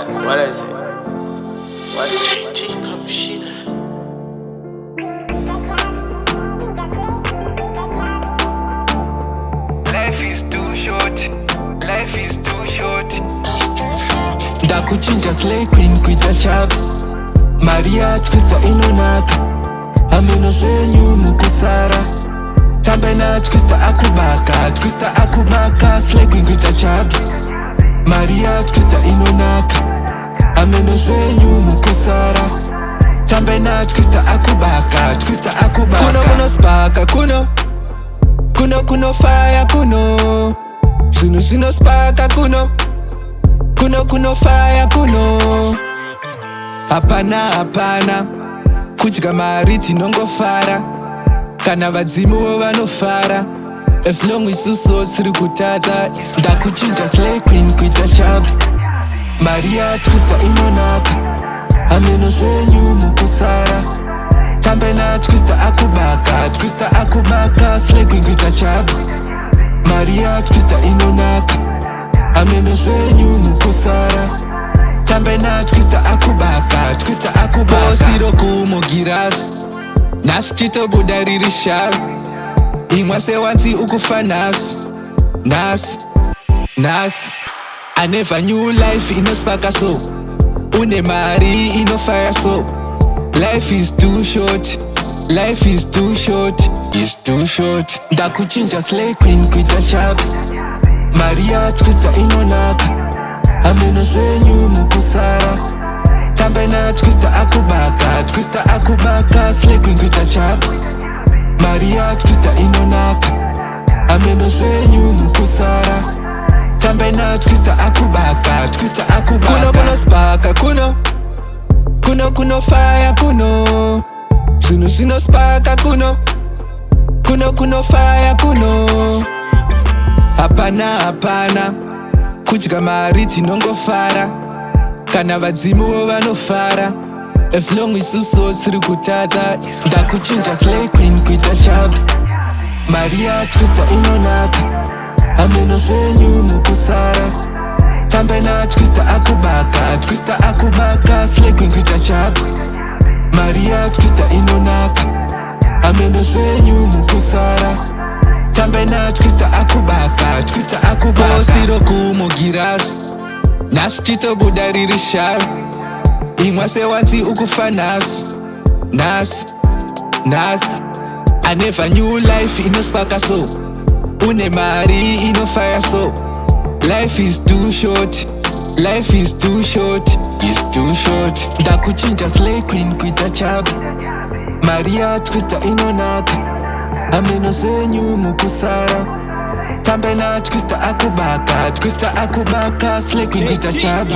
What I say? What is it? Machine. Life is too short. Life is too short. Ndakuchinja slay queen kuita chap Maria twista inonaka Ameno zvenyu mukusara Tambena twista akubaka slay queen kuita chap Maria twista inonaka Ameno zvenyu mukusara Tambena twista akubaka Kuno spaka kuno fire kuno Zino spaka kuno fire kuno Hapana kudya mari tinongofara kana vadzimu vanofara as long isuso siri kutadza ndakuchinja slay queen kuita chap Maria twista inonaka ameno zvenyu mukusara tambena twista akubaka slay queen kuita chap Maria twista inonaka ameno zvenyu mukusara tambena twista akubaka bosiro kumugirasi nasi chitobuda riri sharu imwa sewanzi ukufa nasi I never knew life inospaka so une mari inofaya so life is too short ndakuchinja slay queen kuita chap Maria twista inonaka ameno zvenyu mukusara tambena twista akubaka slay queen kuita chap Maria twista inonaka ameno zvenyu mukusara tambena twista akubaka kuno spaka kuno fire kuno zino spaka kuno fire kuno hapana kudya mari tinongofara kana vadzimu vanofara as long isuso siri kutadza ndakuchinja slay queen kuita chap Maria twista inonaka ameno zvenyu mukusara tambena twista akubaka slay queen kuita chap Maria twista inonaka ameno zvenyu mukusara tambena twista akubaka bosiro kumugirasi nasi chitobuda riri sharu imwa sewanzi ukufa nasi I never knew life inospaka so une mari inofaya so life is too short ndakuchinja slay queen kuita chap Maria twista inonaka ameno zvenyu mukusara tambena twista akubaka slay queen kuita chap